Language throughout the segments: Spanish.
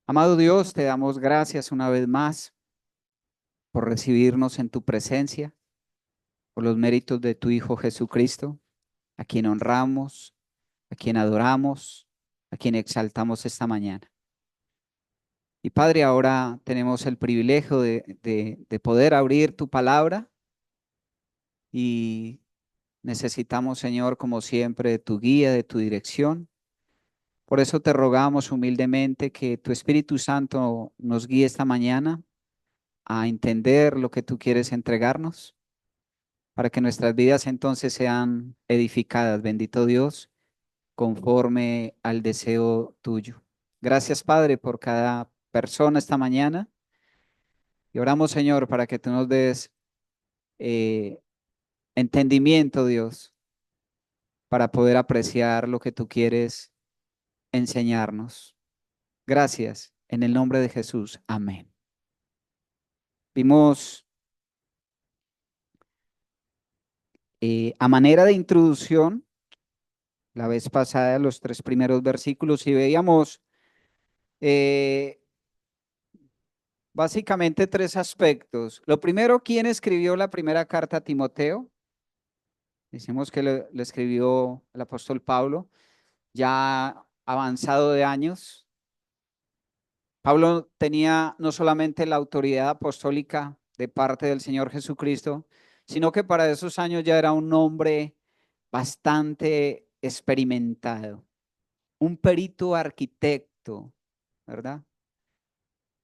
Amado Dios, te damos gracias una vez más por recibirnos en tu presencia, por los méritos de tu Hijo Jesucristo, a quien honramos, a quien adoramos, a quien exaltamos esta mañana. Y Padre, ahora tenemos el privilegio de poder abrir tu palabra y necesitamos, Señor, como siempre, de tu guía, de tu dirección. Por eso te rogamos humildemente que tu Espíritu Santo nos guíe esta mañana a entender lo que tú quieres entregarnos para que nuestras vidas entonces sean edificadas, bendito Dios, conforme al deseo tuyo. Gracias, Padre, por cada persona esta mañana y oramos, Señor, para que tú nos des eh, entendimiento, Dios, para poder apreciar lo que tú quieres enseñarnos. Gracias, en el nombre de Jesús. Amén. Vimos a manera de introducción la vez pasada los tres primeros versículos y veíamos eh, básicamente tres aspectos. Lo primero, ¿quién escribió la primera carta a Timoteo? Decimos que le escribió el apóstol Pablo, ya avanzado de años. Pablo tenía no solamente la autoridad apostólica de parte del Señor Jesucristo, sino que para esos años ya era un hombre bastante experimentado, un perito arquitecto, ¿verdad?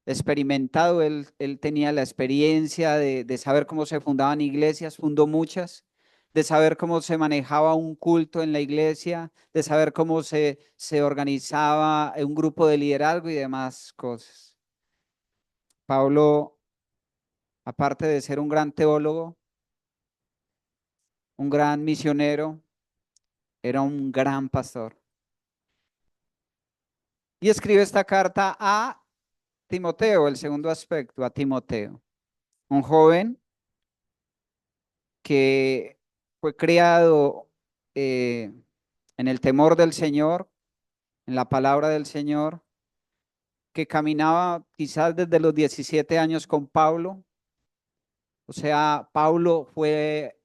Experimentado, él tenía la experiencia de saber cómo se fundaban iglesias, fundó muchas, de saber cómo se manejaba un culto en la iglesia, de saber cómo se organizaba un grupo de liderazgo y demás cosas. Pablo, aparte de ser un gran teólogo, un gran misionero, era un gran pastor. Y escribe esta carta a Timoteo, el segundo aspecto, a Timoteo, un joven que fue criado eh, en el temor del Señor, en la palabra del Señor, que caminaba quizás desde los 17 años con Pablo. O sea, Pablo fue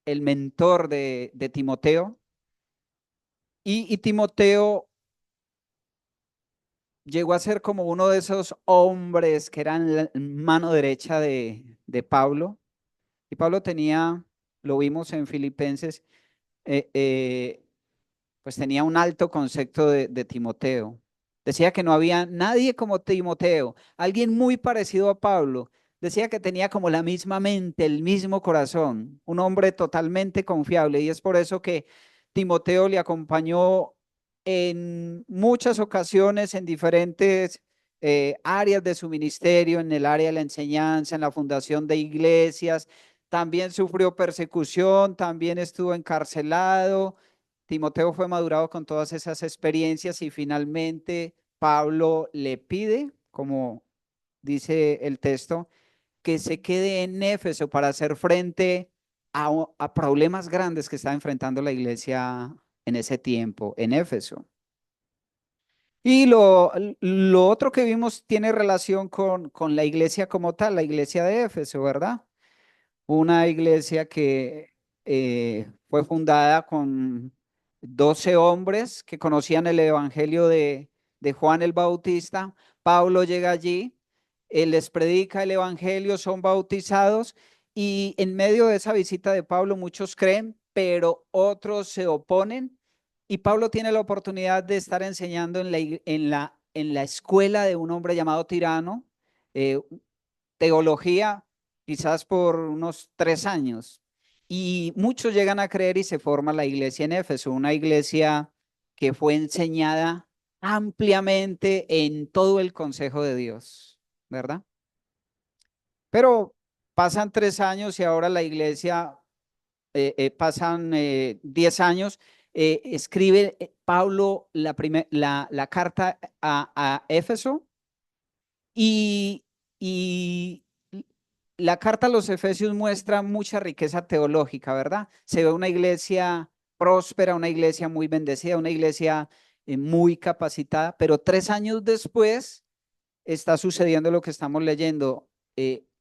el mentor de Timoteo y Timoteo llegó a ser como uno de esos hombres que eran la mano derecha de Pablo. Y Pablo tenía, lo vimos en Filipenses, eh, eh, pues tenía un alto concepto de Timoteo. Decía que no había nadie como Timoteo, alguien muy parecido a Pablo. Decía que tenía como la misma mente, el mismo corazón, un hombre totalmente confiable. Y es por eso que Timoteo le acompañó en muchas ocasiones en diferentes áreas de su ministerio, en el área de la enseñanza, en la fundación de iglesias. También sufrió persecución, también estuvo encarcelado. Timoteo fue madurado con todas esas experiencias y finalmente Pablo le pide, como dice el texto, que se quede en Éfeso para hacer frente a problemas grandes que estaba enfrentando la iglesia en ese tiempo, en Éfeso. Y lo otro que vimos tiene relación con la iglesia como tal, la iglesia de Éfeso, ¿verdad? Una iglesia que fue fundada con 12 hombres que conocían el evangelio de Juan el Bautista. Pablo llega allí, él les predica el evangelio, son bautizados y en medio de esa visita de Pablo muchos creen, pero otros se oponen y Pablo tiene la oportunidad de estar enseñando en la escuela de un hombre llamado Tirano, eh, teología quizás por unos 3 años. Y muchos llegan a creer y se forma la iglesia en Éfeso, una iglesia que fue enseñada ampliamente en todo el consejo de Dios, ¿verdad? Pero pasan 3 años y ahora la iglesia, pasan 10 años, escribe Pablo la carta a Éfeso y, y la carta a los Efesios muestra mucha riqueza teológica, ¿verdad? Se ve una iglesia próspera, una iglesia muy bendecida, una iglesia muy capacitada, pero 3 años después está sucediendo lo que estamos leyendo.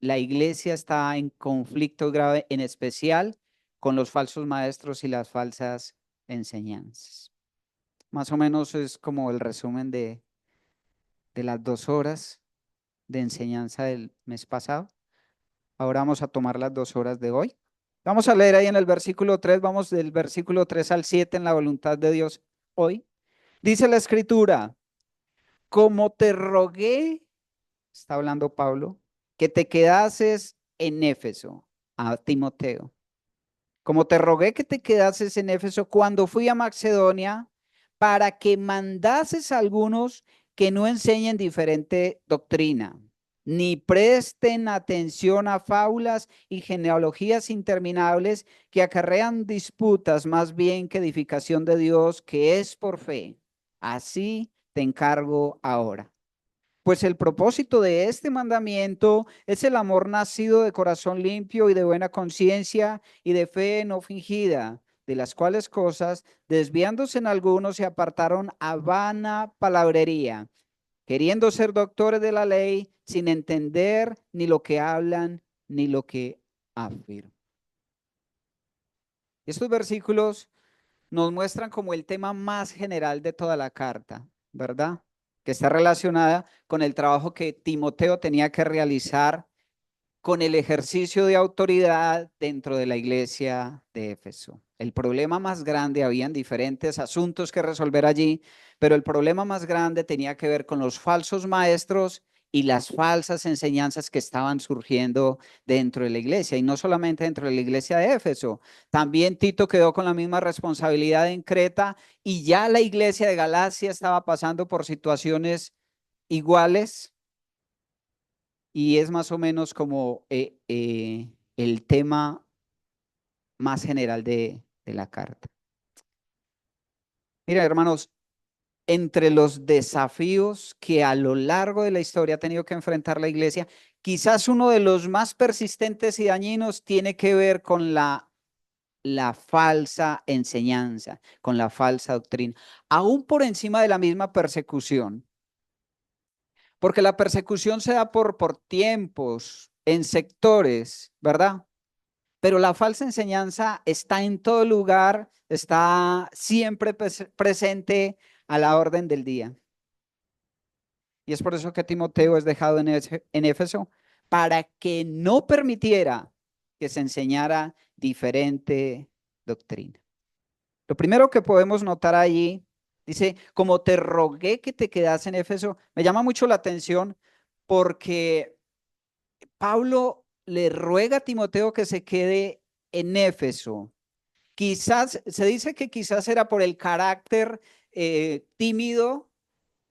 La iglesia está en conflicto grave, en especial con los falsos maestros y las falsas enseñanzas. Más o menos es como el resumen de las 2 horas de enseñanza del mes pasado. Ahora vamos a tomar las 2 horas de hoy. Vamos a leer ahí en el versículo 3, vamos del versículo 3 al 7 en la voluntad de Dios hoy. Dice la escritura, como te rogué, está hablando Pablo, que te quedases en Éfeso, a Timoteo. Como te rogué que te quedases en Éfeso cuando fui a Macedonia, para que mandases a algunos que no enseñen diferente doctrina, ni presten atención a fábulas y genealogías interminables que acarrean disputas más bien que edificación de Dios, que es por fe. Así te encargo ahora. Pues el propósito de este mandamiento es el amor nacido de corazón limpio y de buena conciencia y de fe no fingida, de las cuales cosas, desviándose en algunos, se apartaron a vana palabrería, queriendo ser doctores de la ley, sin entender ni lo que hablan ni lo que afirman. Estos versículos nos muestran como el tema más general de toda la carta, ¿verdad? Que está relacionada con el trabajo que Timoteo tenía que realizar con el ejercicio de autoridad dentro de la iglesia de Éfeso. El problema más grande, habían diferentes asuntos que resolver allí, pero el problema más grande tenía que ver con los falsos maestros y las falsas enseñanzas que estaban surgiendo dentro de la iglesia, y no solamente dentro de la iglesia de Éfeso. También Tito quedó con la misma responsabilidad en Creta, y ya la iglesia de Galacia estaba pasando por situaciones iguales, y es más o menos como el tema más general de la carta. Mira, hermanos, entre los desafíos que a lo largo de la historia ha tenido que enfrentar la iglesia, quizás uno de los más persistentes y dañinos tiene que ver con la falsa enseñanza, con la falsa doctrina, aún por encima de la misma persecución, porque la persecución se da por tiempos, en sectores, ¿verdad? Pero la falsa enseñanza está en todo lugar, está siempre presente a la orden del día. Y es por eso que Timoteo es dejado en Éfeso, para que no permitiera que se enseñara diferente doctrina. Lo primero que podemos notar allí, dice, como te rogué que te quedas en Éfeso, me llama mucho la atención porque Pablo le ruega a Timoteo que se quede en Éfeso. Quizás, se dice que quizás era por el carácter tímido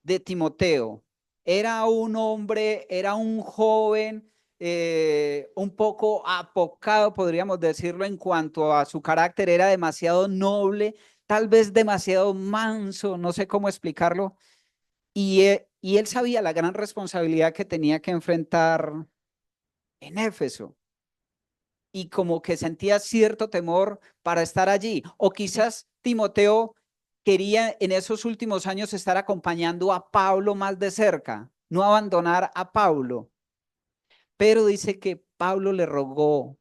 de Timoteo. Era un hombre, era un joven, un poco apocado, podríamos decirlo, en cuanto a su carácter. Era demasiado noble, tal vez demasiado manso, no sé cómo explicarlo. Y él sabía la gran responsabilidad que tenía que enfrentar en Éfeso, y como que sentía cierto temor para estar allí. O quizás Timoteo quería en esos últimos años estar acompañando a Pablo más de cerca, no abandonar a Pablo. Pero dice que Pablo le rogó,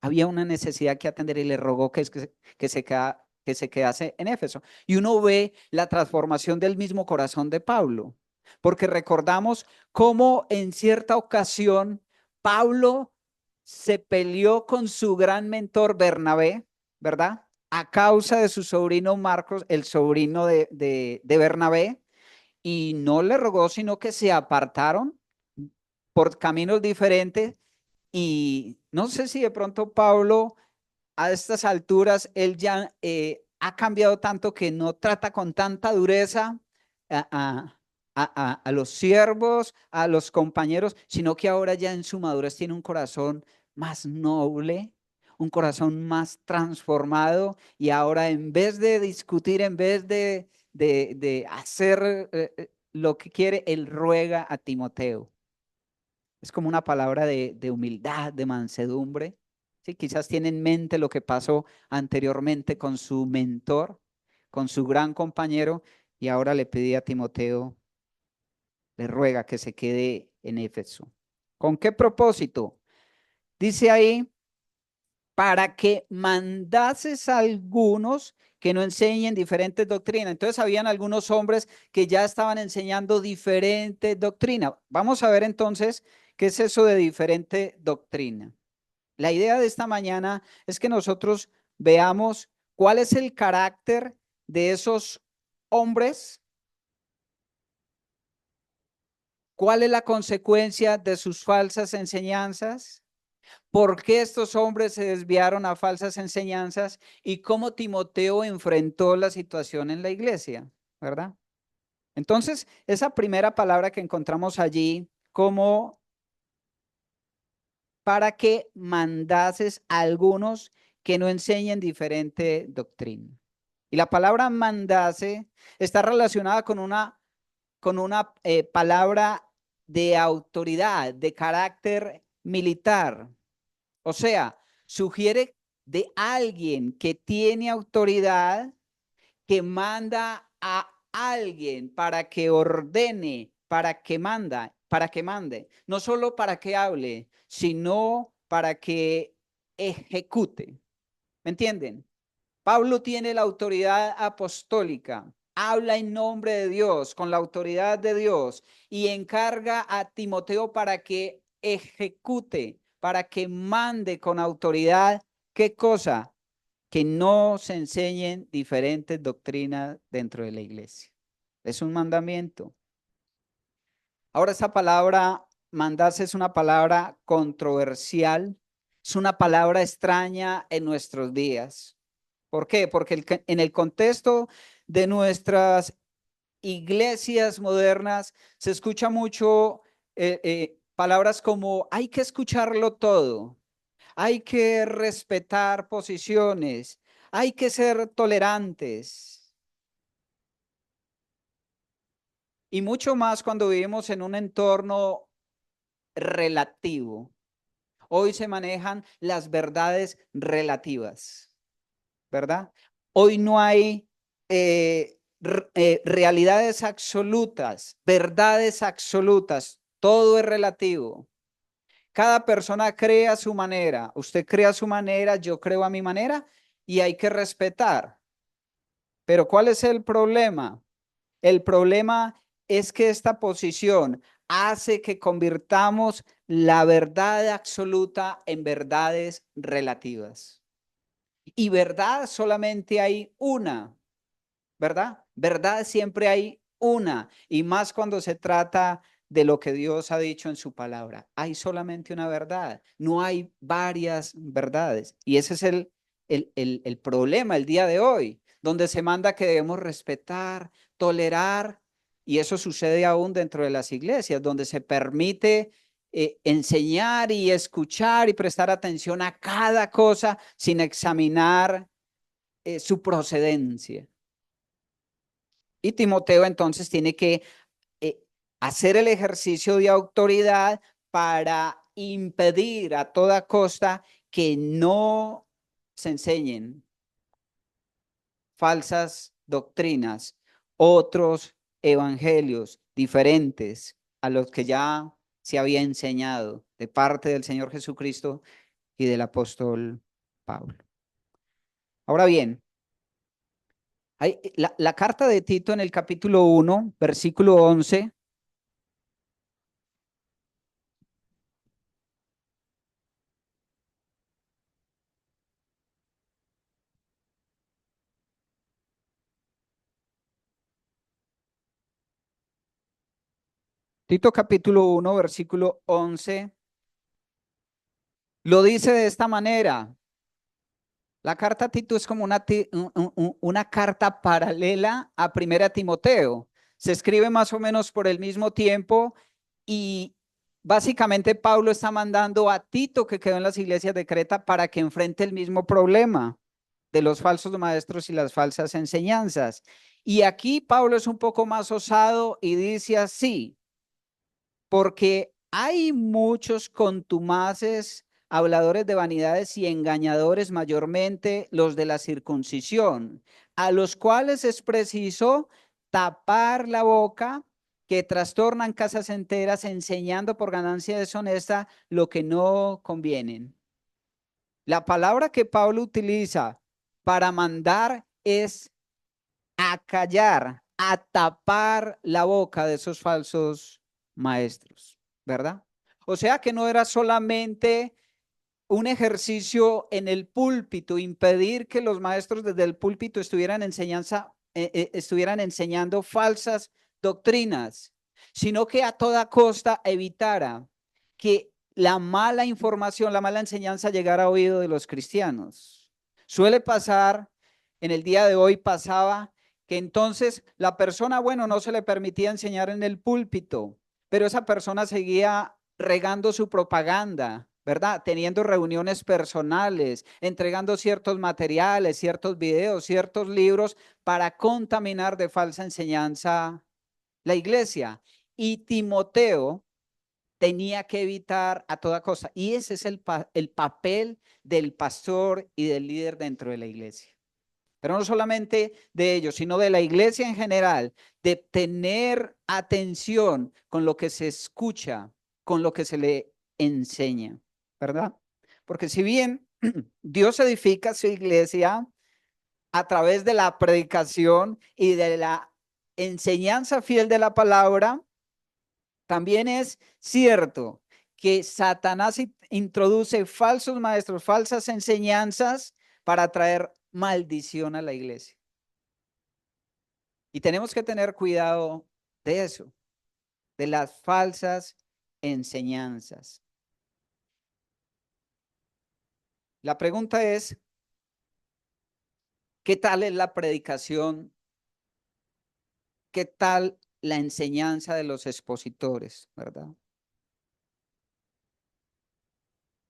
había una necesidad que atender, y le rogó que se quedase en Éfeso. Y uno ve la transformación del mismo corazón de Pablo, porque recordamos cómo en cierta ocasión Pablo se peleó con su gran mentor Bernabé, ¿verdad? A causa de su sobrino Marcos, el sobrino de Bernabé, y no le rogó, sino que se apartaron por caminos diferentes. Y no sé si de pronto Pablo a estas alturas, él ya ha cambiado tanto que no trata con tanta dureza a los siervos, a los compañeros, sino que ahora ya en su madurez tiene un corazón más noble, un corazón más transformado, y ahora en vez de discutir, en vez de hacer lo que quiere, él ruega a Timoteo. Es como una palabra de humildad, de mansedumbre. Sí, quizás tiene en mente lo que pasó anteriormente con su mentor, con su gran compañero, y ahora le pide a Timoteo, le ruega que se quede en Éfeso. ¿Con qué propósito? Dice ahí, para que mandases a algunos que no enseñen diferentes doctrinas. Entonces habían algunos hombres que ya estaban enseñando diferente doctrina. Vamos a ver entonces qué es eso de diferente doctrina. La idea de esta mañana es que nosotros veamos cuál es el carácter de esos hombres, cuál es la consecuencia de sus falsas enseñanzas, por qué estos hombres se desviaron a falsas enseñanzas y cómo Timoteo enfrentó la situación en la iglesia, ¿verdad? Entonces, esa primera palabra que encontramos allí, como para que mandases a algunos que no enseñen diferente doctrina. Y la palabra mandase está relacionada con una palabra de autoridad, de carácter militar. O sea, sugiere de alguien que tiene autoridad, que manda a alguien para que ordene, para que mande, no solo para que hable, sino para que ejecute. ¿Me entienden? Pablo tiene la autoridad apostólica, habla en nombre de Dios, con la autoridad de Dios, y encarga a Timoteo para que ejecute, para que mande con autoridad. ¿Qué cosa? Que no se enseñen diferentes doctrinas dentro de la iglesia. Es un mandamiento. Ahora, esa palabra mandarse es una palabra controversial, es una palabra extraña en nuestros días. ¿Por qué? Porque en el contexto de nuestras iglesias modernas se escucha mucho palabras como hay que escucharlo todo, hay que respetar posiciones, hay que ser tolerantes y mucho más cuando vivimos en un entorno relativo. Hoy se manejan las verdades relativas, ¿verdad? Hoy no hay realidades absolutas, verdades absolutas, todo es relativo. Cada persona cree a su manera, usted cree a su manera, yo creo a mi manera y hay que respetar. Pero ¿cuál es el problema? El problema es que esta posición hace que convirtamos la verdad absoluta en verdades relativas. Y verdad solamente hay una, ¿verdad? Verdad siempre hay una, y más cuando se trata de lo que Dios ha dicho en su palabra. Hay solamente una verdad, no hay varias verdades. Y ese es el problema el día de hoy, donde se manda que debemos respetar, tolerar, y eso sucede aún dentro de las iglesias, donde se permite enseñar y escuchar y prestar atención a cada cosa sin examinar su procedencia. Y Timoteo entonces tiene que eh, hacer el ejercicio de autoridad para impedir a toda costa que no se enseñen falsas doctrinas, otros evangelios diferentes a los que ya se había enseñado de parte del Señor Jesucristo y del apóstol Pablo. Ahora bien, hay, la carta de Tito en el capítulo 1, versículo 11. Tito capítulo 1, versículo 11, lo dice de esta manera. La carta a Tito es como una carta paralela a Primera Timoteo. Se escribe más o menos por el mismo tiempo y básicamente Pablo está mandando a Tito, que quedó en las iglesias de Creta, para que enfrente el mismo problema de los falsos maestros y las falsas enseñanzas. Y aquí Pablo es un poco más osado y dice así: porque hay muchos contumaces, habladores de vanidades y engañadores, mayormente los de la circuncisión, a los cuales es preciso tapar la boca, que trastornan casas enteras enseñando por ganancia deshonesta lo que no convienen. La palabra que Pablo utiliza para mandar es acallar, a tapar la boca de esos falsos maestros, ¿verdad? O sea que no era solamente un ejercicio en el púlpito, impedir que los maestros desde el púlpito estuvieran enseñando falsas doctrinas, sino que a toda costa evitara que la mala información, la mala enseñanza llegara a oído de los cristianos. Suele pasar, en el día de hoy pasaba, que entonces la persona, bueno, no se le permitía enseñar en el púlpito, pero esa persona seguía regando su propaganda, ¿verdad? Teniendo reuniones personales, entregando ciertos materiales, ciertos videos, ciertos libros para contaminar de falsa enseñanza la iglesia. Y Timoteo tenía que evitar a toda cosa. Y ese es el papel del pastor y del líder dentro de la iglesia. Pero no solamente de ellos, sino de la iglesia en general, de tener atención con lo que se escucha, con lo que se le enseña, ¿verdad? Porque si bien Dios edifica su iglesia a través de la predicación y de la enseñanza fiel de la palabra, también es cierto que Satanás introduce falsos maestros, falsas enseñanzas para traer maldición a la iglesia. Y tenemos que tener cuidado de eso, de las falsas enseñanzas. La pregunta es, ¿qué tal es la predicación? ¿Qué tal la enseñanza de los expositores, verdad?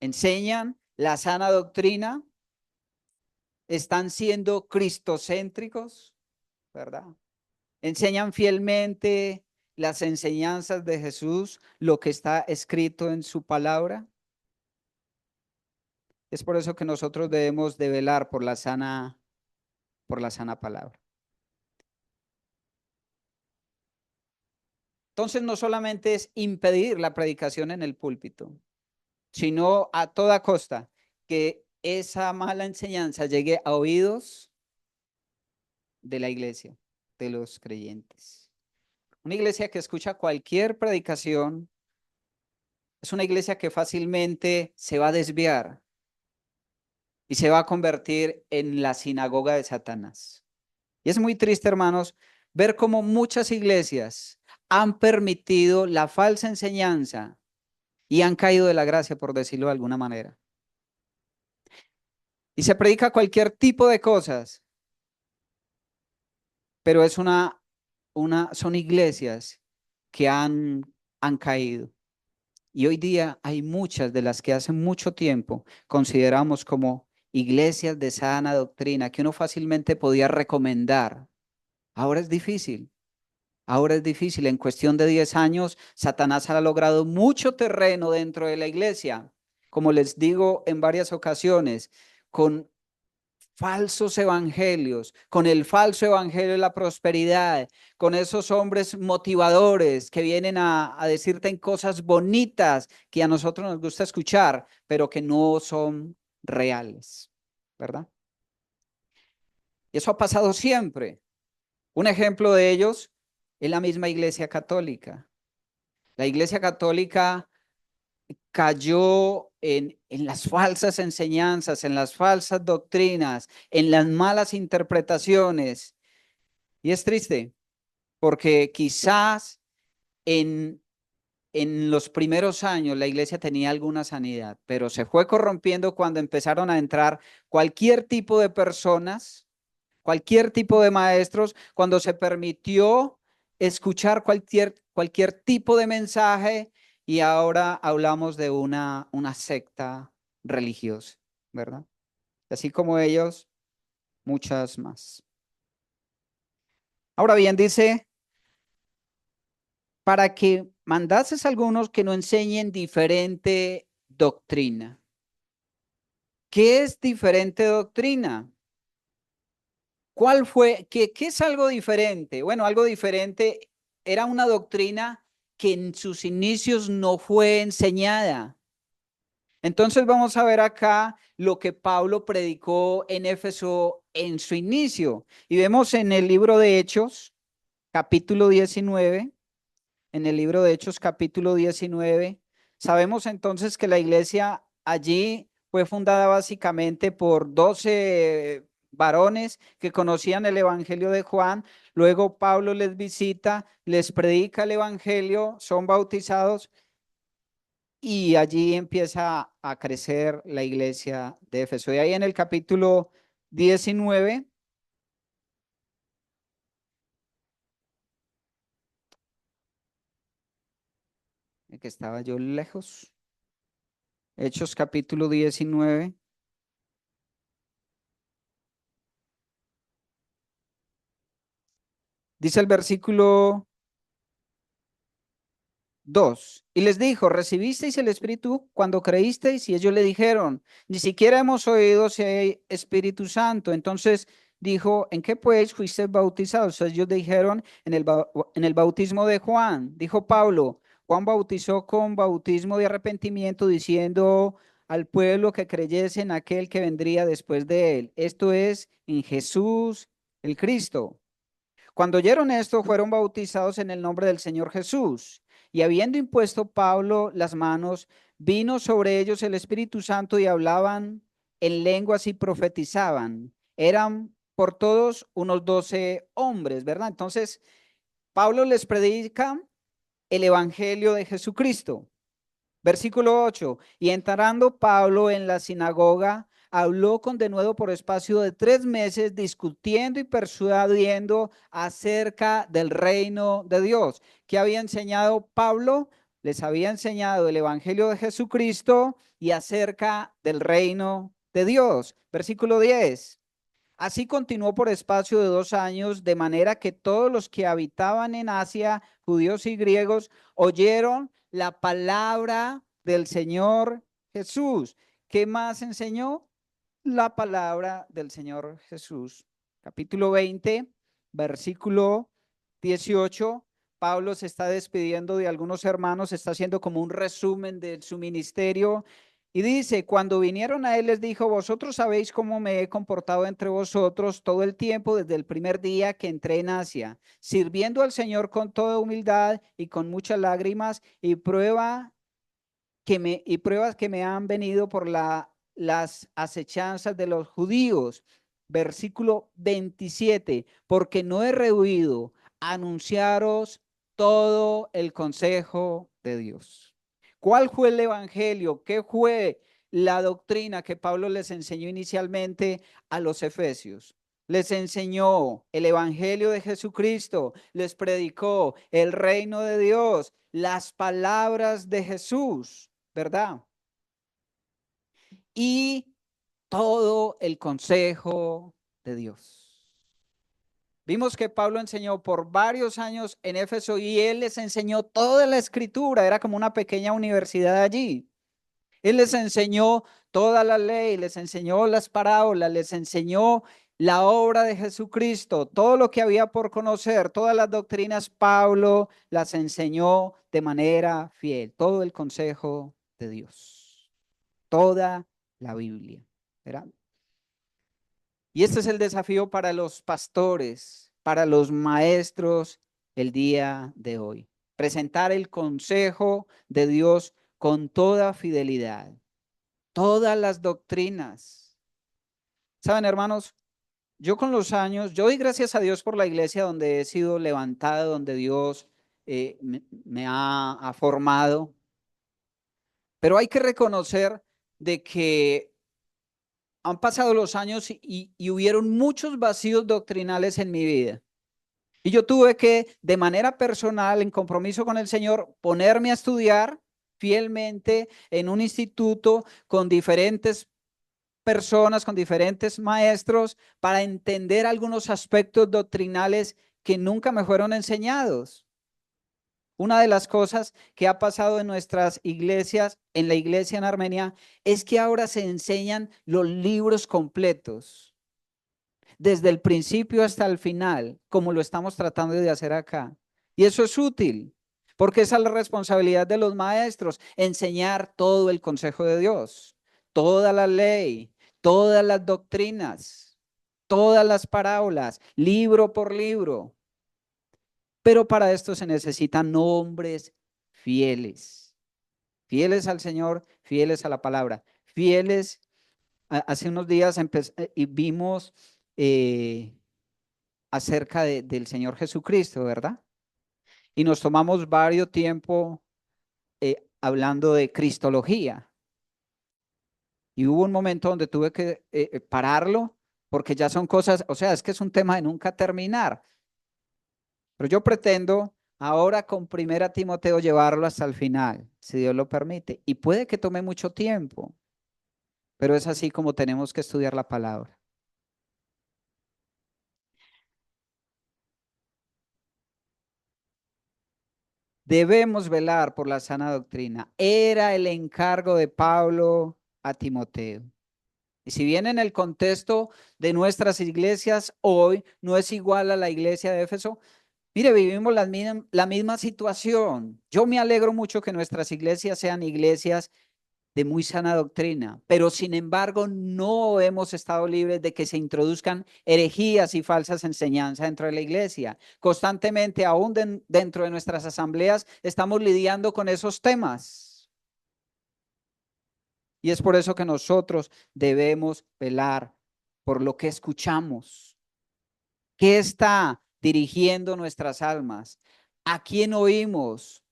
¿Enseñan la sana doctrina? ¿Están siendo cristocéntricos, verdad? ¿Enseñan fielmente las enseñanzas de Jesús, lo que está escrito en su palabra? Es por eso que nosotros debemos de velar por la sana palabra. Entonces no solamente es impedir la predicación en el púlpito, sino a toda costa que esa mala enseñanza llegue a oídos de la iglesia, de los creyentes. Una iglesia que escucha cualquier predicación es una iglesia que fácilmente se va a desviar y se va a convertir en la sinagoga de Satanás. Y es muy triste, hermanos, ver cómo muchas iglesias han permitido la falsa enseñanza y han caído de la gracia, por decirlo de alguna manera. Y se predica cualquier tipo de cosas, pero es son iglesias que han caído. Y hoy día hay muchas de las que hace mucho tiempo consideramos como iglesias de sana doctrina, que uno fácilmente podía recomendar. Ahora es difícil. Ahora es difícil. En cuestión de 10 años, Satanás ha logrado mucho terreno dentro de la iglesia. Como les digo en varias ocasiones, con falsos evangelios, con el falso evangelio de la prosperidad, con esos hombres motivadores que vienen a decirte en cosas bonitas que a nosotros nos gusta escuchar, pero que no son reales, ¿verdad? Y eso ha pasado siempre. Un ejemplo de ellos es la misma Iglesia Católica. La Iglesia Católica cayó en las falsas enseñanzas, en las falsas doctrinas, en las malas interpretaciones. Y es triste, porque quizás en los primeros años la iglesia tenía alguna sanidad, pero se fue corrompiendo cuando empezaron a entrar cualquier tipo de personas, cualquier tipo de maestros, cuando se permitió escuchar cualquier tipo de mensaje y ahora hablamos de una secta religiosa, ¿verdad? Así como ellos, muchas más. Ahora bien, dice, para que mandases a algunos que no enseñen diferente doctrina. ¿Qué es diferente doctrina? ¿Cuál fue? ¿Qué es algo diferente? Bueno, algo diferente era una doctrina que en sus inicios no fue enseñada. Entonces vamos a ver acá lo que Pablo predicó en Éfeso en su inicio. Y vemos en el libro de Hechos, capítulo 19, en el libro de Hechos, capítulo 19, sabemos entonces que la iglesia allí fue fundada básicamente por 12 varones que conocían el evangelio de Juan. Luego Pablo les visita, les predica el evangelio, son bautizados y allí empieza a crecer la iglesia de Éfeso. Y ahí en el capítulo 19, que estaba yo lejos, Hechos capítulo 19. Dice el versículo 2, y les dijo, ¿recibisteis el Espíritu cuando creísteis? Y ellos le dijeron, ni siquiera hemos oído si hay Espíritu Santo. Entonces dijo, ¿en qué pues fuisteis bautizados? Ellos dijeron, en el bautismo de Juan. Dijo Pablo, Juan bautizó con bautismo de arrepentimiento, diciendo al pueblo que creyese en aquel que vendría después de él. Esto es, en Jesús el Cristo. Cuando oyeron esto, fueron bautizados en el nombre del Señor Jesús. Y habiendo impuesto Pablo las manos, vino sobre ellos el Espíritu Santo y hablaban en lenguas y profetizaban. Eran por todos unos 12 hombres, ¿verdad? Entonces, Pablo les predica el Evangelio de Jesucristo. Versículo 8. Y entrando Pablo en la sinagoga, habló con denuedo por espacio de 3 meses, discutiendo y persuadiendo acerca del reino de Dios. ¿Qué había enseñado Pablo? Les había enseñado el evangelio de Jesucristo y acerca del reino de Dios. Versículo 10. Así continuó por espacio de 2 años, de manera que todos los que habitaban en Asia, judíos y griegos, oyeron la palabra del Señor Jesús. ¿Qué más enseñó? La palabra del Señor Jesús. Capítulo 20, versículo 18. Pablo se está despidiendo de algunos hermanos, está haciendo como un resumen de su ministerio y dice, cuando vinieron a él les dijo, vosotros sabéis cómo me he comportado entre vosotros todo el tiempo desde el primer día que entré en Asia, sirviendo al Señor con toda humildad y con muchas lágrimas y pruebas que me han venido por las acechanzas de los judíos. Versículo 27, porque no he rehuido anunciaros todo el consejo de Dios. ¿Cuál fue el evangelio? ¿Qué fue la doctrina que Pablo les enseñó inicialmente a los efesios? Les enseñó el evangelio de Jesucristo, les predicó el reino de Dios, las palabras de Jesús, ¿verdad? Y todo el consejo de Dios. Vimos que Pablo enseñó por varios años en Éfeso y él les enseñó toda la escritura, era como una pequeña universidad allí. Él les enseñó toda la ley, les enseñó las parábolas, les enseñó la obra de Jesucristo, todo lo que había por conocer, todas las doctrinas, Pablo las enseñó de manera fiel, todo el consejo de Dios, toda la Biblia, ¿verdad? Y este es el desafío para los pastores, para los maestros el día de hoy. Presentar el consejo de Dios con toda fidelidad, todas las doctrinas. Saben, hermanos, yo con los años, yo doy gracias a Dios por la iglesia donde he sido levantado, donde Dios me ha formado, pero hay que reconocer de que han pasado los años y hubieron muchos vacíos doctrinales en mi vida. Y yo tuve que, de manera personal, en compromiso con el Señor, ponerme a estudiar fielmente en un instituto con diferentes personas, con diferentes maestros, para entender algunos aspectos doctrinales que nunca me fueron enseñados. Una de las cosas que ha pasado en nuestras iglesias, en la iglesia en Armenia, es que ahora se enseñan los libros completos. desde el principio hasta el final, como lo estamos tratando de hacer acá. Y eso es útil, porque esa es la responsabilidad de los maestros, enseñar todo el consejo de Dios, toda la ley, todas las doctrinas, todas las parábolas, libro por libro. Pero para esto se necesitan hombres fieles, fieles al Señor, fieles a la palabra, fieles. Hace unos días y vimos acerca del Señor Jesucristo, ¿verdad? Y nos tomamos varios tiempo hablando de cristología. Y hubo un momento donde tuve que pararlo porque ya son cosas, o sea, es que es un tema de nunca terminar. Pero yo pretendo ahora con Primera Timoteo llevarlo hasta el final, si Dios lo permite. Y puede que tome mucho tiempo, pero es así como tenemos que estudiar la palabra. Debemos velar por la sana doctrina. Era el encargo de Pablo a Timoteo. Y si bien en el contexto de nuestras iglesias hoy no es igual a la iglesia de Éfeso, mire, vivimos la misma situación. Yo me alegro mucho que nuestras iglesias sean iglesias de muy sana doctrina, pero sin embargo no hemos estado libres de que se introduzcan herejías y falsas enseñanzas dentro de la iglesia. Constantemente, aún dentro de nuestras asambleas, estamos lidiando con esos temas. Y es por eso que nosotros debemos velar por lo que escuchamos. ¿Qué está dirigiendo nuestras almas? ¿A quién oímos?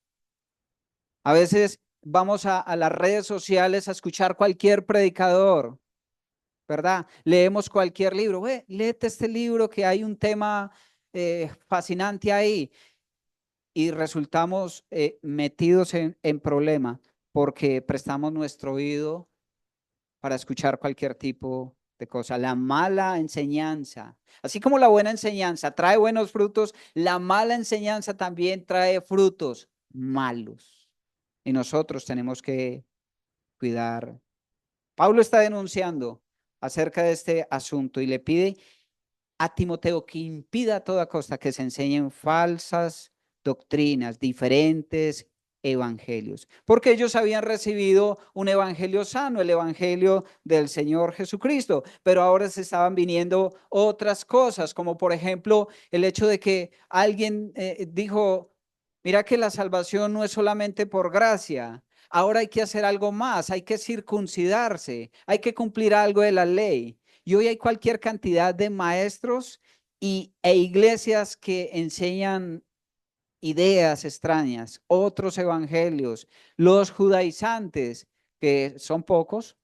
A veces vamos a las redes sociales a escuchar cualquier predicador, ¿verdad? Leemos cualquier libro. Léete este libro que hay un tema fascinante ahí y resultamos metidos en problema porque prestamos nuestro oído para escuchar cualquier tipo de cosa. La mala enseñanza, así como la buena enseñanza trae buenos frutos, la mala enseñanza también trae frutos malos. Y nosotros tenemos que cuidar. Pablo está denunciando acerca de este asunto y le pide a Timoteo que impida a toda costa que se enseñen falsas doctrinas, diferentes evangelios, porque ellos habían recibido un evangelio sano, el evangelio del Señor Jesucristo, pero ahora se estaban viniendo otras cosas, como por ejemplo el hecho de que alguien dijo, mira que la salvación no es solamente por gracia. Ahora hay que hacer algo más, hay que circuncidarse, hay que cumplir algo de la ley. Y hoy hay cualquier cantidad de maestros e iglesias que enseñan ideas extrañas, otros evangelios, los judaizantes, que son pocos,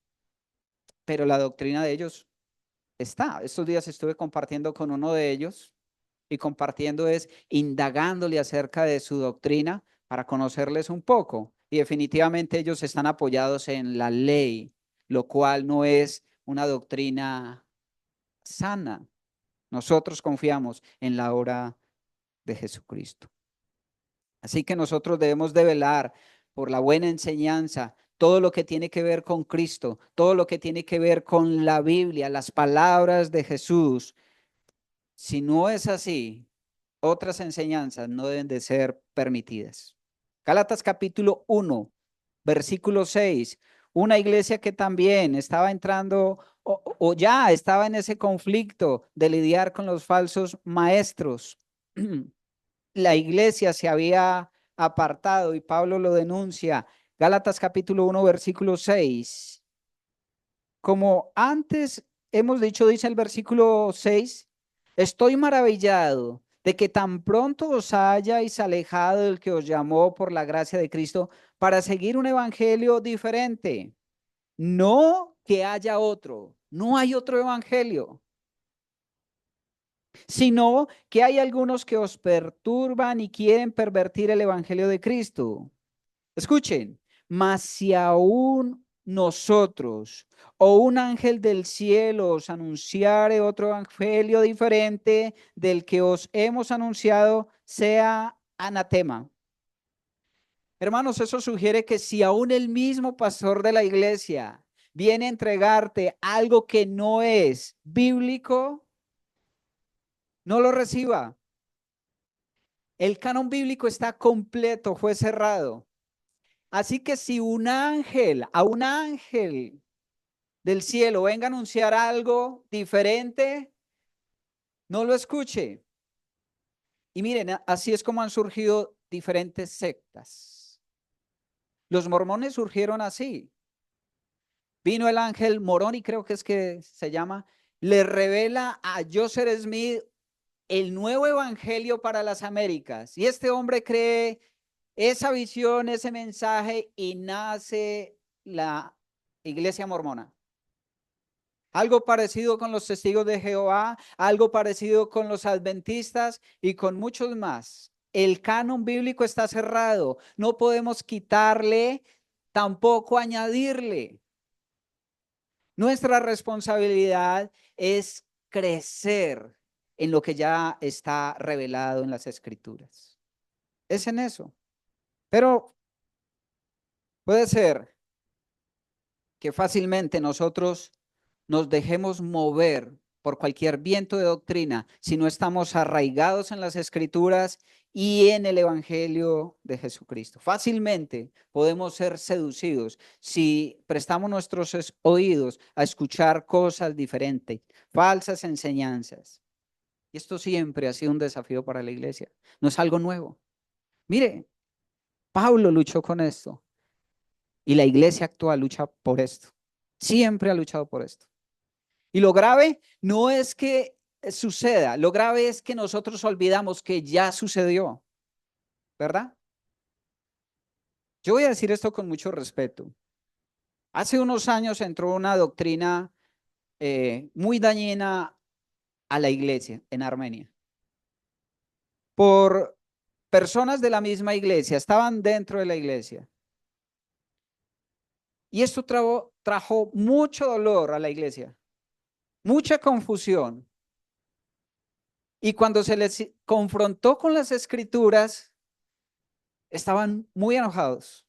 pero la doctrina de ellos está. Estos días estuve compartiendo con uno de ellos y compartiendo es indagándole acerca de su doctrina para conocerles un poco. Y definitivamente ellos están apoyados en la ley, lo cual no es una doctrina sana. Nosotros confiamos en la obra de Jesucristo. Así que nosotros debemos de velar por la buena enseñanza, todo lo que tiene que ver con Cristo, todo lo que tiene que ver con la Biblia, las palabras de Jesús. Si no es así, otras enseñanzas no deben de ser permitidas. Gálatas capítulo 1, versículo 6. Una iglesia que también estaba entrando o ya estaba en ese conflicto de lidiar con los falsos maestros. La iglesia se había apartado y Pablo lo denuncia. Gálatas capítulo 1, versículo 6. Como antes hemos dicho, dice el versículo 6, estoy maravillado de que tan pronto os hayáis alejado del que os llamó por la gracia de Cristo para seguir un evangelio diferente. No que haya otro, no hay otro evangelio, sino que hay algunos que os perturban y quieren pervertir el evangelio de Cristo. Escuchen, mas si aún nosotros o un ángel del cielo os anunciare otro evangelio diferente del que os hemos anunciado, sea anatema. Hermanos, eso sugiere que si aún el mismo pastor de la iglesia viene a entregarte algo que no es bíblico, no lo reciba. El canon bíblico está completo, fue cerrado. Así que si a un ángel del cielo venga a anunciar algo diferente, no lo escuche. Y miren, así es como han surgido diferentes sectas. Los mormones surgieron así. Vino el ángel Moroni, creo que es que se llama, le revela a Joseph Smith el nuevo evangelio para las Américas. Y este hombre cree esa visión, ese mensaje, y nace la iglesia mormona. Algo parecido con los testigos de Jehová, algo parecido con los adventistas y con muchos más. El canon bíblico está cerrado. No podemos quitarle, tampoco añadirle. Nuestra responsabilidad es crecer en lo que ya está revelado en las Escrituras. Es en eso. Pero puede ser que fácilmente nosotros nos dejemos mover por cualquier viento de doctrina si no estamos arraigados en las Escrituras y en el Evangelio de Jesucristo. Fácilmente podemos ser seducidos si prestamos nuestros oídos a escuchar cosas diferentes, falsas enseñanzas. Y esto siempre ha sido un desafío para la iglesia. No es algo nuevo. Mire, Pablo luchó con esto y la iglesia actual lucha por esto. Siempre ha luchado por esto. Y lo grave no es que suceda, lo grave es que nosotros olvidamos que ya sucedió, ¿verdad? Yo voy a decir esto con mucho respeto. Hace unos años entró una doctrina muy dañina a la iglesia en Armenia. Por personas de la misma iglesia, estaban dentro de la iglesia. Y esto trajo mucho dolor a la iglesia, mucha confusión. Y cuando se les confrontó con las escrituras, estaban muy enojados.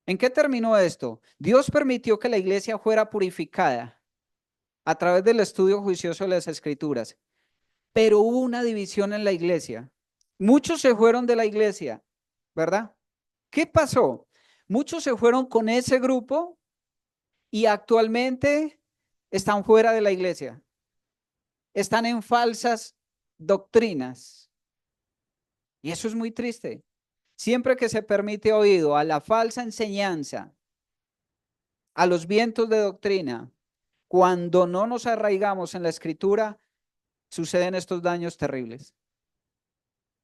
¿En qué terminó esto? Dios permitió que la iglesia fuera purificada a través del estudio juicioso de las escrituras, pero hubo una división en la iglesia. Muchos se fueron de la iglesia, ¿verdad? ¿Qué pasó? Muchos se fueron con ese grupo y actualmente están fuera de la iglesia. Están en falsas doctrinas. Y eso es muy triste. Siempre que se permite oído a la falsa enseñanza, a los vientos de doctrina, cuando no nos arraigamos en la escritura, suceden estos daños terribles.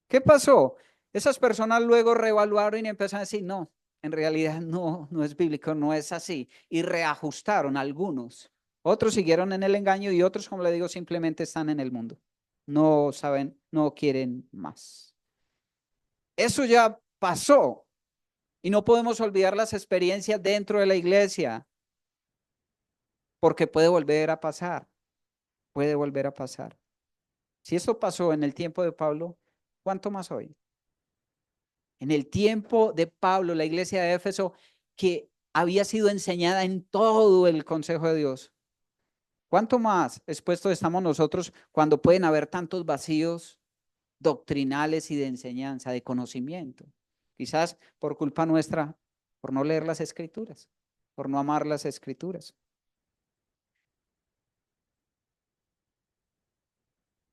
¿Qué pasó? Esas personas luego reevaluaron y empezaron a decir, no, en realidad no es bíblico, no es así. Y reajustaron algunos. Otros siguieron en el engaño y otros, como le digo, simplemente están en el mundo. No saben, no quieren más. Eso ya pasó y no podemos olvidar las experiencias dentro de la iglesia porque puede volver a pasar, puede volver a pasar. Si esto pasó en el tiempo de Pablo, ¿cuánto más hoy? En el tiempo de Pablo, la iglesia de Éfeso, que había sido enseñada en todo el consejo de Dios. ¿Cuánto más expuestos estamos nosotros cuando pueden haber tantos vacíos doctrinales y de enseñanza, de conocimiento? Quizás por culpa nuestra, por no leer las escrituras, por no amar las escrituras.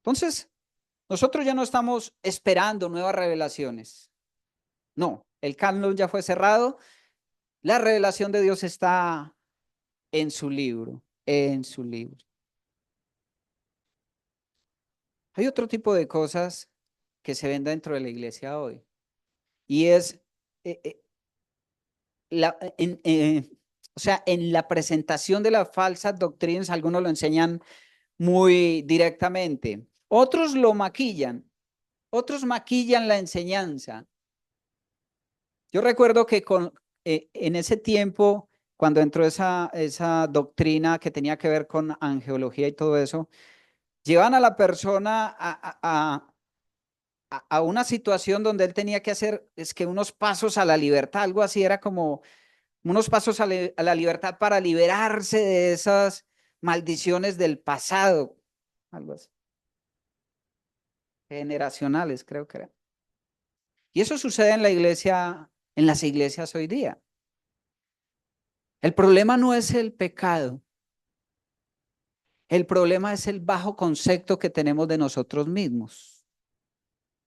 Entonces, nosotros ya no estamos esperando nuevas revelaciones. No, el canon ya fue cerrado. La revelación de Dios está en su libro, en su libro. Hay otro tipo de cosas que se ven dentro de la iglesia hoy y es eh, eh, la, o sea, en la presentación de las falsas doctrinas, algunos lo enseñan muy directamente, otros lo maquillan, otros maquillan la enseñanza. Yo recuerdo que en ese tiempo, cuando entró esa doctrina que tenía que ver con angeología y todo eso, llevan a la persona a una situación donde él tenía que hacer, es que unos pasos a la libertad, algo así, era como unos pasos a la libertad para liberarse de esas maldiciones del pasado, algo así. generacionales, creo que era. Y eso sucede en la iglesia, en las iglesias hoy día. El problema no es el pecado. El problema es el bajo concepto que tenemos de nosotros mismos,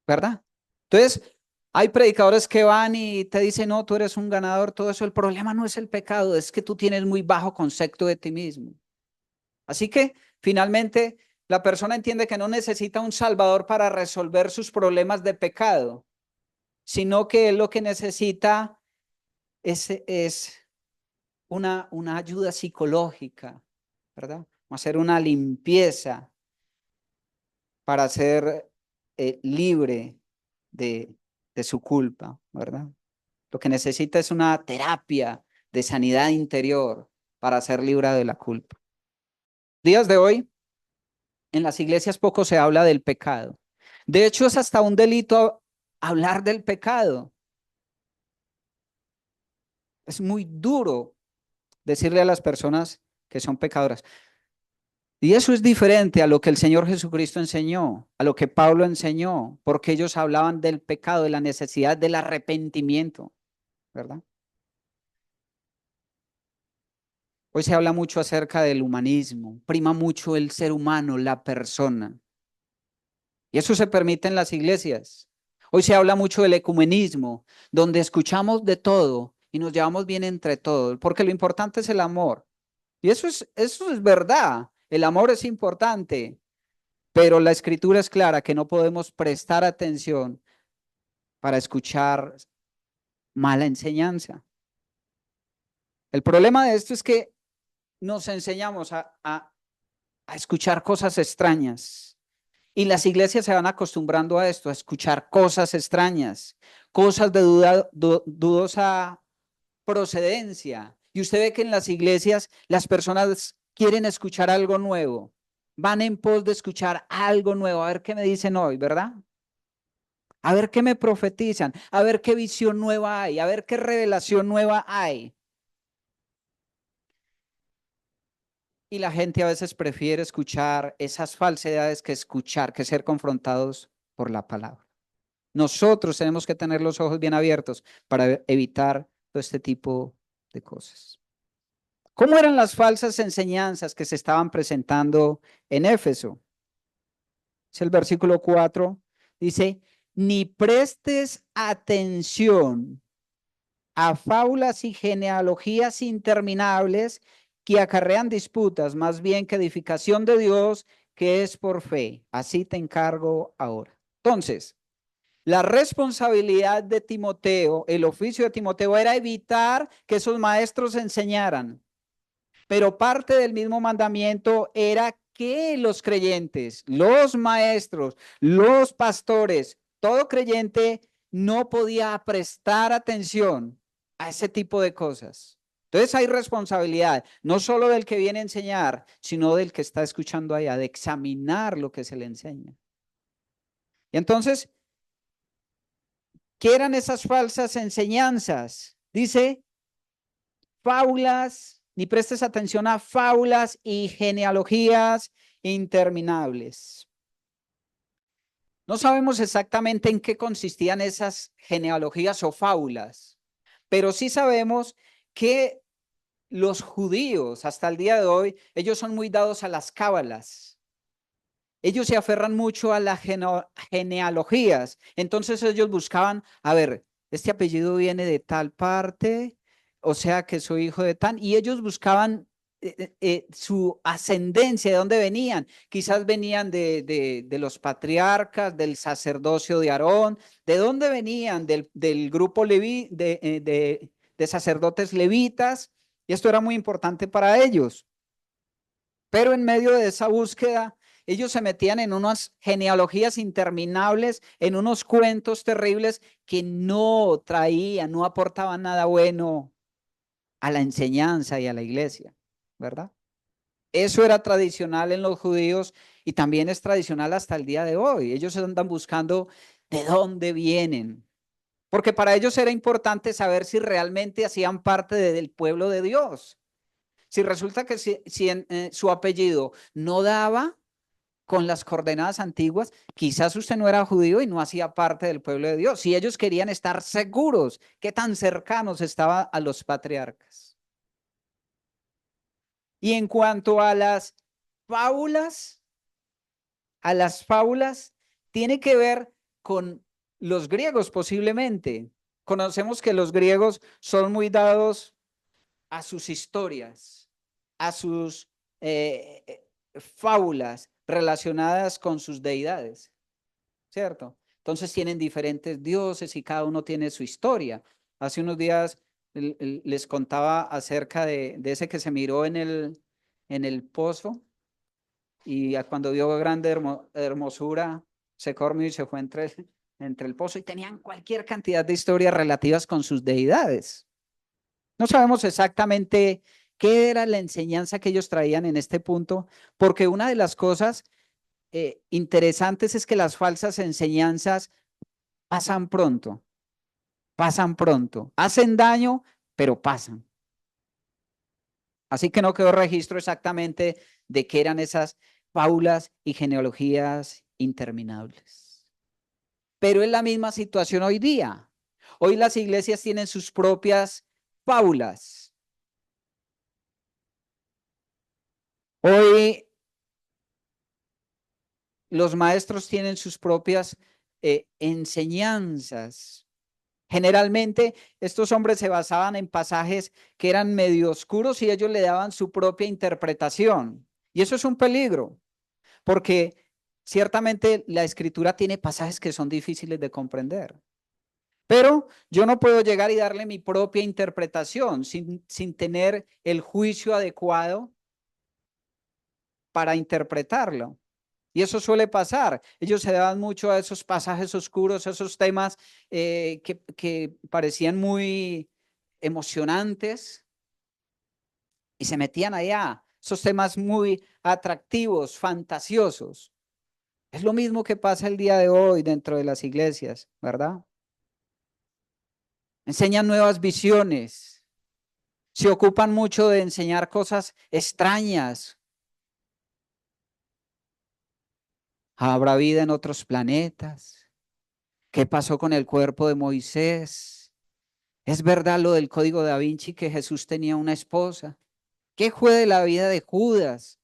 ¿verdad? Entonces, hay predicadores que van y te dicen, no, tú eres un ganador, todo eso. El problema no es el pecado, es que tú tienes muy bajo concepto de ti mismo. Así que, finalmente, la persona entiende que no necesita un salvador para resolver sus problemas de pecado, sino que él lo que necesita es una ayuda psicológica, ¿verdad? Hacer una limpieza para ser libre de su culpa, ¿verdad? Lo que necesita es una terapia de sanidad interior para ser libre de la culpa. Días de hoy, en las iglesias poco se habla del pecado. De hecho, es hasta un delito hablar del pecado. Es muy duro decirle a las personas que son pecadoras. Y eso es diferente a lo que el Señor Jesucristo enseñó, a lo que Pablo enseñó, porque ellos hablaban del pecado, de la necesidad del arrepentimiento, ¿verdad? Hoy se habla mucho acerca del humanismo, prima mucho el ser humano, la persona. Y eso se permite en las iglesias. Hoy se habla mucho del ecumenismo, donde escuchamos de todo y nos llevamos bien entre todos, porque lo importante es el amor. Y eso es verdad, el amor es importante, pero la escritura es clara que no podemos prestar atención para escuchar mala enseñanza. El problema de esto es que nos enseñamos a escuchar cosas extrañas y las iglesias se van acostumbrando a esto, a escuchar cosas extrañas, cosas de dudosa procedencia. Y usted ve que en las iglesias las personas quieren escuchar algo nuevo, van en pos de escuchar algo nuevo, a ver qué me dicen hoy, ¿verdad? A ver qué me profetizan, a ver qué visión nueva hay, a ver qué revelación nueva hay. Y la gente a veces prefiere escuchar esas falsedades que ser confrontados por la palabra. Nosotros tenemos que tener los ojos bien abiertos para evitar todo este tipo de cosas. ¿Cómo eran las falsas enseñanzas que se estaban presentando en Éfeso? Es el versículo 4, dice, ni prestes atención a fábulas y genealogías interminables que acarrean disputas, más bien que edificación de Dios, que es por fe. Así te encargo ahora. Entonces, la responsabilidad de Timoteo, el oficio de Timoteo era evitar que esos maestros enseñaran, pero parte del mismo mandamiento era que los creyentes, los maestros, los pastores, todo creyente no podía prestar atención a ese tipo de cosas. Entonces hay responsabilidad, no solo del que viene a enseñar, sino del que está escuchando allá, de examinar lo que se le enseña. Y entonces, ¿qué eran esas falsas enseñanzas? Dice, fábulas, ni prestes atención a fábulas y genealogías interminables. No sabemos exactamente en qué consistían esas genealogías o fábulas, pero sí sabemos que los judíos hasta el día de hoy, ellos son muy dados a las cábalas. Ellos se aferran mucho a las genealogías. Entonces ellos buscaban, a ver, este apellido viene de tal parte, o sea que soy hijo de tan, y ellos buscaban su ascendencia, de dónde venían. Quizás venían de los patriarcas, del sacerdocio de Aarón, de dónde venían, del grupo de sacerdotes levitas, y esto era muy importante para ellos. Pero en medio de esa búsqueda, ellos se metían en unas genealogías interminables, en unos cuentos terribles que no traían, no aportaban nada bueno a la enseñanza y a la iglesia, ¿verdad? Eso era tradicional en los judíos y también es tradicional hasta el día de hoy. Ellos andan buscando de dónde vienen, porque para ellos era importante saber si realmente hacían parte del pueblo de Dios. Si resulta que si su apellido no daba, con las coordenadas antiguas, quizás usted no era judío y no hacía parte del pueblo de Dios. Si ellos querían estar seguros, qué tan cercanos estaba a los patriarcas. Y en cuanto fábulas, a las fábulas, tiene que ver con los griegos posiblemente. Conocemos que los griegos son muy dados a sus historias, a sus fábulas relacionadas con sus deidades, ¿cierto? Entonces tienen diferentes dioses y cada uno tiene su historia. Hace unos días les contaba acerca de ese que se miró en el pozo y cuando vio grande hermosura, se corrió y se fue entre el pozo y tenían cualquier cantidad de historias relativas con sus deidades. No sabemos exactamente qué era la enseñanza que ellos traían en este punto, porque una de las cosas interesantes es que las falsas enseñanzas pasan pronto, hacen daño, pero pasan. Así que no quedó registro exactamente de qué eran esas fábulas y genealogías interminables. Pero es la misma situación hoy día. Hoy las iglesias tienen sus propias fábulas. Hoy los maestros tienen sus propias enseñanzas. Generalmente estos hombres se basaban en pasajes que eran medio oscuros y ellos le daban su propia interpretación. Y eso es un peligro, porque ciertamente la escritura tiene pasajes que son difíciles de comprender. Pero yo no puedo llegar y darle mi propia interpretación sin tener el juicio adecuado para interpretarlo. Y eso suele pasar. Ellos se daban mucho a esos pasajes oscuros, a esos temas que parecían muy emocionantes y se metían allá. Esos temas muy atractivos, fantasiosos. Es lo mismo que pasa el día de hoy dentro de las iglesias, ¿verdad? Enseñan nuevas visiones. Se ocupan mucho de enseñar cosas extrañas. ¿Habrá vida en otros planetas? ¿Qué pasó con el cuerpo de Moisés? ¿Es verdad lo del código da Vinci que Jesús tenía una esposa? ¿Qué fue de la vida de Judas?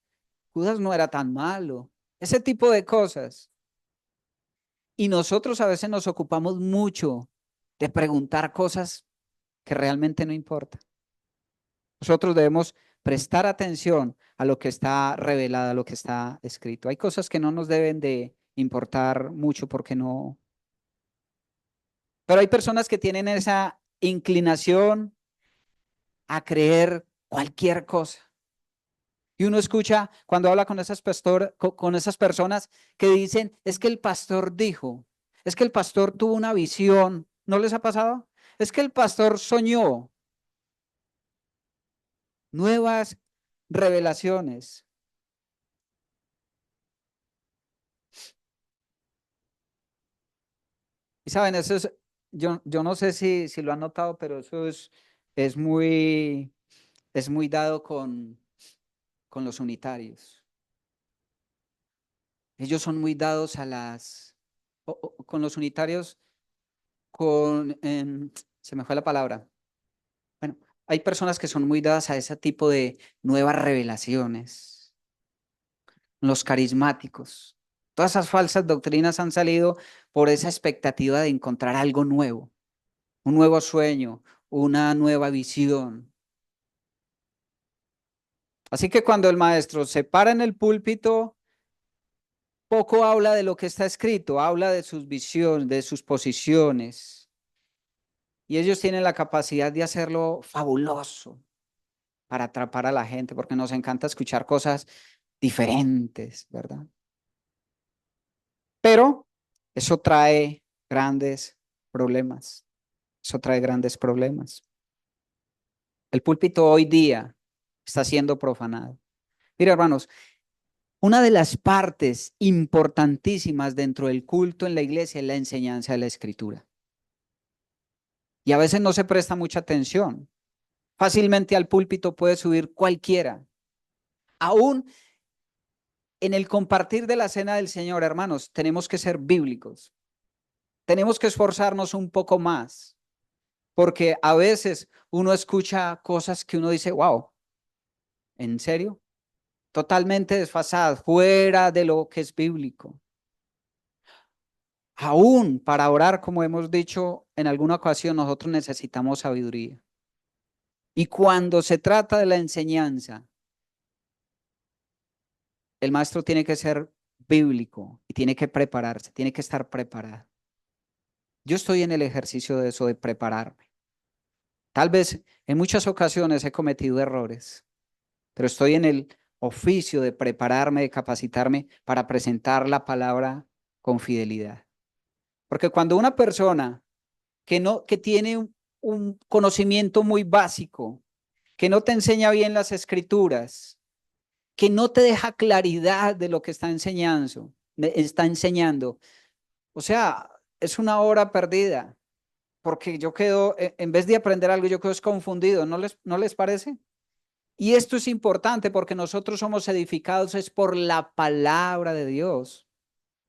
Judas no era tan malo. Ese tipo de cosas. Y nosotros a veces nos ocupamos mucho de preguntar cosas que realmente no importan. Nosotros debemos prestar atención a lo que está revelado, a lo que está escrito. Hay cosas que no nos deben de importar mucho porque no. Pero hay personas que tienen esa inclinación a creer cualquier cosa. Y uno escucha cuando habla con con esas personas que dicen, es que el pastor dijo, es que el pastor tuvo una visión. ¿No les ha pasado? Es que el pastor soñó nuevas revelaciones. Y saben, eso es, yo no sé si lo han notado, pero eso es muy, es muy dado con los unitarios. Ellos son muy dados a con los unitarios, se me fue la palabra. Bueno, hay personas que son muy dadas a ese tipo de nuevas revelaciones, los carismáticos. Todas esas falsas doctrinas han salido por esa expectativa de encontrar algo nuevo, un nuevo sueño, una nueva visión. Así que cuando el maestro se para en el púlpito, poco habla de lo que está escrito, habla de sus visiones, de sus posiciones. Y ellos tienen la capacidad de hacerlo fabuloso para atrapar a la gente, porque nos encanta escuchar cosas diferentes, ¿verdad? Pero eso trae grandes problemas. Eso trae grandes problemas. El púlpito hoy día está siendo profanado. Mira, hermanos, una de las partes importantísimas dentro del culto en la iglesia es la enseñanza de la escritura. Y a veces no se presta mucha atención. Fácilmente al púlpito puede subir cualquiera. Aún en el compartir de la cena del Señor, hermanos, tenemos que ser bíblicos. Tenemos que esforzarnos un poco más, porque a veces uno escucha cosas que uno dice, wow, ¿en serio? Totalmente desfasadas, fuera de lo que es bíblico. Aún para orar, como hemos dicho en alguna ocasión, nosotros necesitamos sabiduría. Y cuando se trata de la enseñanza, el maestro tiene que ser bíblico y tiene que prepararse, tiene que estar preparado. Yo estoy en el ejercicio de eso, de prepararme. Tal vez en muchas ocasiones he cometido errores, pero estoy en el oficio de prepararme, de capacitarme para presentar la palabra con fidelidad. Porque cuando una persona que tiene un conocimiento muy básico, que no te enseña bien las escrituras, que no te deja claridad de lo que está enseñando, o sea, es una hora perdida, porque yo quedo, en vez de aprender algo, yo quedo confundido, no les parece? Y esto es importante porque nosotros somos edificados es por la palabra de Dios,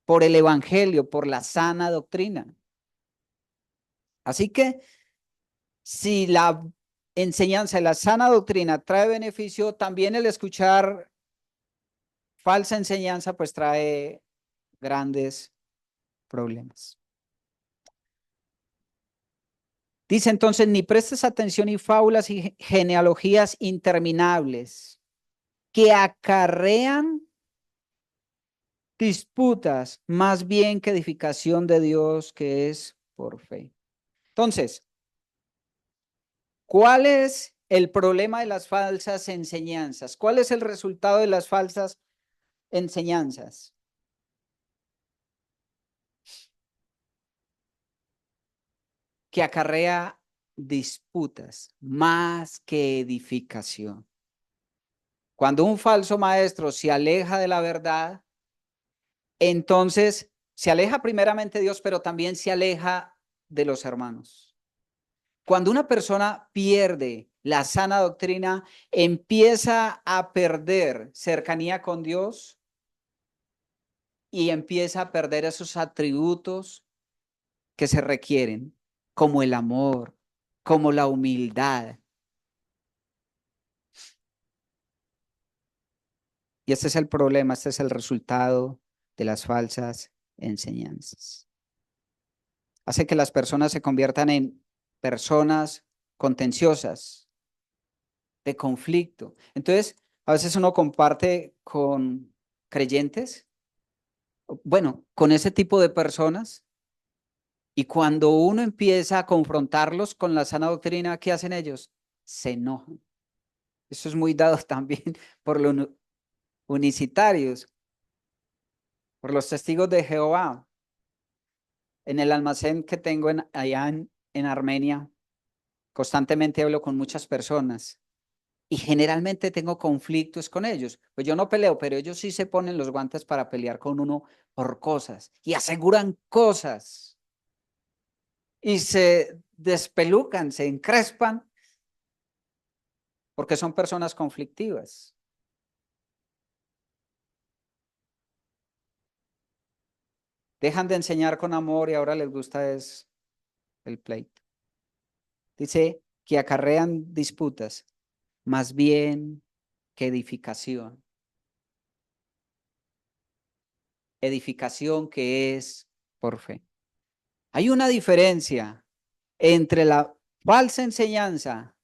por el evangelio, por la sana doctrina. Así que si la enseñanza y la sana doctrina trae beneficio, también el escuchar falsa enseñanza pues trae grandes problemas. Dice entonces, ni prestes atención y fábulas y genealogías interminables que acarrean disputas más bien que edificación de Dios que es por fe. Entonces, ¿cuál es el problema de las falsas enseñanzas? ¿Cuál es el resultado de las falsas enseñanzas? Que acarrea disputas más que edificación. Cuando un falso maestro se aleja de la verdad, entonces se aleja primeramente de Dios, pero también se aleja de los hermanos. Cuando una persona pierde la sana doctrina, empieza a perder cercanía con Dios y empieza a perder esos atributos que se requieren, como el amor, como la humildad. Y este es el problema, este es el resultado de las falsas enseñanzas. Hace que las personas se conviertan en personas contenciosas, de conflicto. Entonces, a veces uno comparte con creyentes, bueno, con ese tipo de personas, y cuando uno empieza a confrontarlos con la sana doctrina, ¿qué hacen ellos? Se enojan. Eso es muy dado también por los unicitarios, por los testigos de Jehová. En el almacén que tengo allá en Armenia, constantemente hablo con muchas personas y generalmente tengo conflictos con ellos. Pues yo no peleo, pero ellos sí se ponen los guantes para pelear con uno por cosas y aseguran cosas y se despelucan, se encrespan porque son personas conflictivas. Dejan de enseñar con amor y ahora les gusta es el pleito. Dice que acarrean disputas, más bien que edificación. Edificación que es por fe. Hay una diferencia entre la falsa enseñanza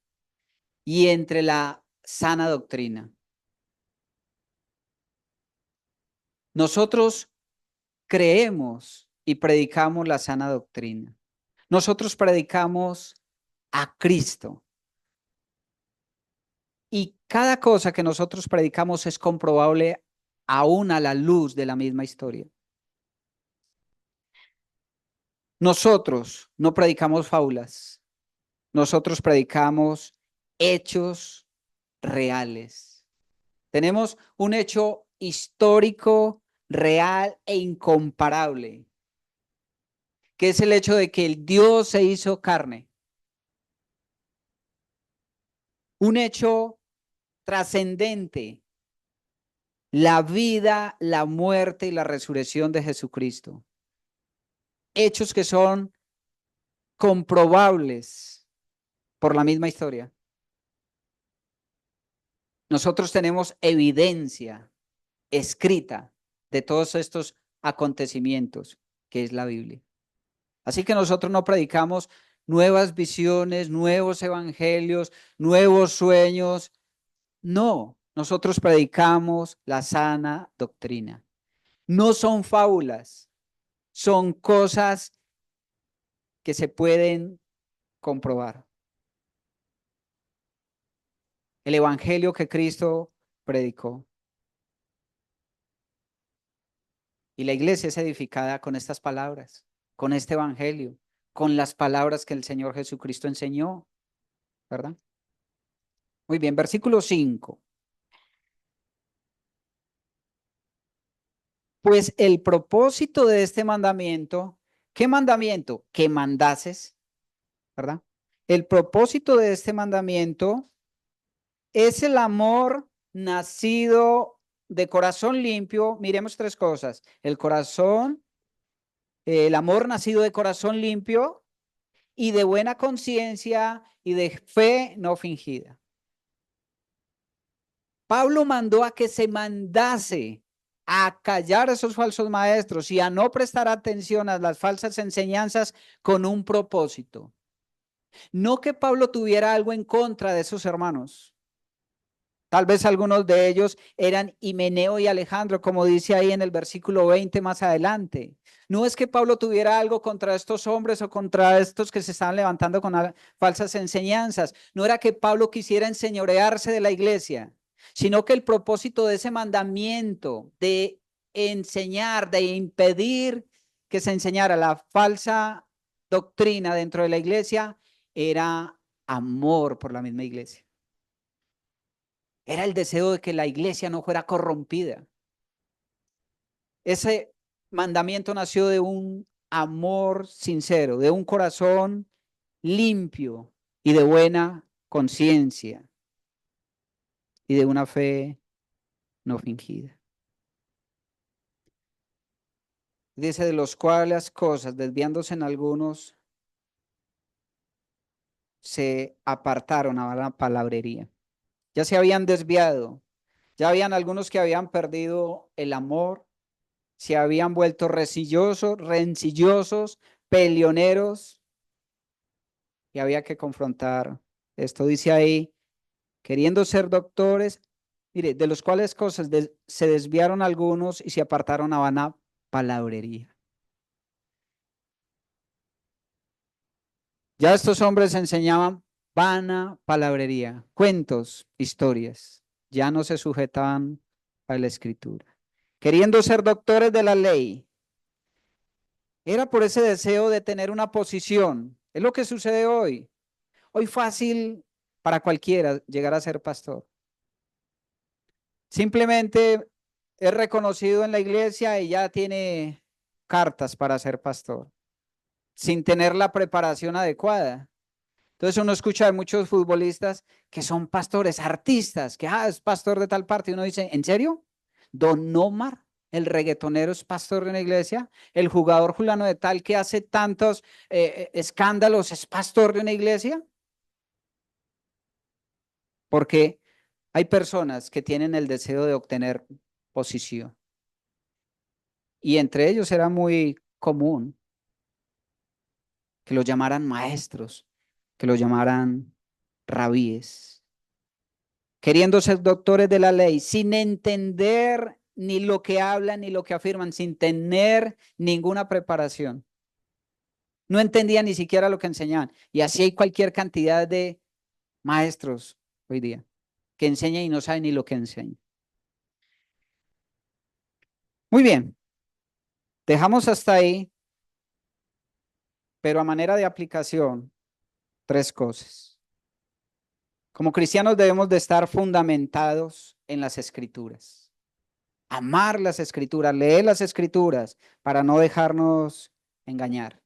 y entre la sana doctrina. Nosotros creemos y predicamos la sana doctrina. Nosotros predicamos a Cristo. Y cada cosa que nosotros predicamos es comprobable aún a la luz de la misma historia. Nosotros no predicamos fábulas. Nosotros predicamos hechos reales. Tenemos un hecho histórico, real e incomparable, que es el hecho de que el Dios se hizo carne. Un hecho trascendente, la vida, la muerte y la resurrección de Jesucristo. Hechos que son comprobables por la misma historia. Nosotros tenemos evidencia escrita de todos estos acontecimientos, que es la Biblia. Así que nosotros no predicamos nuevas visiones, nuevos evangelios, nuevos sueños. No, nosotros predicamos la sana doctrina. No son fábulas, son cosas que se pueden comprobar. El evangelio que Cristo predicó. Y la iglesia es edificada con estas palabras, con este evangelio, con las palabras que el Señor Jesucristo enseñó, ¿verdad? Muy bien, versículo 5. Pues el propósito de este mandamiento, ¿qué mandamiento? Que mandases, ¿verdad? El propósito de este mandamiento es el amor nacido de corazón limpio. Miremos tres cosas. El corazón, el amor nacido de corazón limpio y de buena conciencia y de fe no fingida. Pablo mandó a que se mandase a callar a esos falsos maestros y a no prestar atención a las falsas enseñanzas con un propósito. No que Pablo tuviera algo en contra de esos hermanos. Tal vez algunos de ellos eran Himeneo y Alejandro, como dice ahí en el versículo 20 más adelante. No es que Pablo tuviera algo contra estos hombres o contra estos que se estaban levantando con falsas enseñanzas. No era que Pablo quisiera enseñorearse de la iglesia, sino que el propósito de ese mandamiento de enseñar, de impedir que se enseñara la falsa doctrina dentro de la iglesia, era amor por la misma iglesia. Era el deseo de que la iglesia no fuera corrompida. Ese mandamiento nació de un amor sincero, de un corazón limpio y de buena conciencia y de una fe no fingida. Dice, de los cuales cosas, desviándose en algunos, se apartaron a la palabrería. Ya se habían desviado, ya habían algunos que habían perdido el amor, se habían vuelto rencillosos, peleoneros, y había que confrontar esto. Dice ahí, queriendo ser doctores, mire, de los cuales cosas se desviaron algunos y se apartaron a vana palabrería. Ya estos hombres enseñaban vana palabrería, cuentos, historias. Ya no se sujetaban a la escritura. Queriendo ser doctores de la ley, era por ese deseo de tener una posición. Es lo que sucede hoy. Hoy fácil para cualquiera llegar a ser pastor. Simplemente es reconocido en la iglesia y ya tiene cartas para ser pastor, sin tener la preparación adecuada. Entonces uno escucha de muchos futbolistas que son pastores, artistas, que es pastor de tal parte. Y uno dice, ¿en serio? Don Omar, el reggaetonero, es pastor de una iglesia. El jugador fulano de tal que hace tantos escándalos es pastor de una iglesia. Porque hay personas que tienen el deseo de obtener posición. Y entre ellos era muy común que los llamaran maestros, que los llamaran rabíes, queriendo ser doctores de la ley, sin entender ni lo que hablan ni lo que afirman, sin tener ninguna preparación. No entendían ni siquiera lo que enseñaban. Y así hay cualquier cantidad de maestros hoy día que enseñan y no saben ni lo que enseñan. Muy bien, dejamos hasta ahí, pero a manera de aplicación, tres cosas. Como cristianos debemos de estar fundamentados en las escrituras. Amar las escrituras, leer las escrituras para no dejarnos engañar.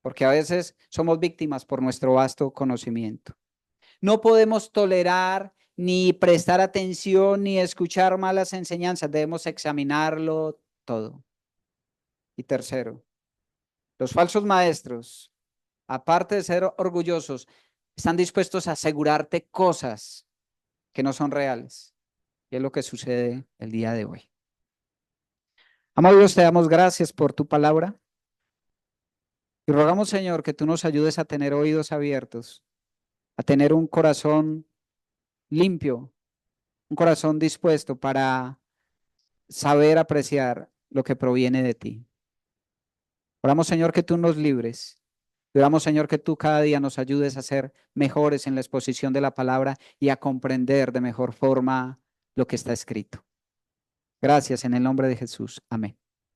Porque a veces somos víctimas por nuestro vasto conocimiento. No podemos tolerar ni prestar atención, ni escuchar malas enseñanzas. Debemos examinarlo todo. Y tercero, los falsos maestros, aparte de ser orgullosos, están dispuestos a asegurarte cosas que no son reales. Y es lo que sucede el día de hoy. Amado Dios, te damos gracias por tu palabra. Y rogamos, Señor, que tú nos ayudes a tener oídos abiertos, a tener un corazón limpio, un corazón dispuesto para saber apreciar lo que proviene de ti. Oramos, Señor, que tú nos libres. Oramos, Señor, que tú cada día nos ayudes a ser mejores en la exposición de la palabra y a comprender de mejor forma lo que está escrito. Gracias en el nombre de Jesús. Amén.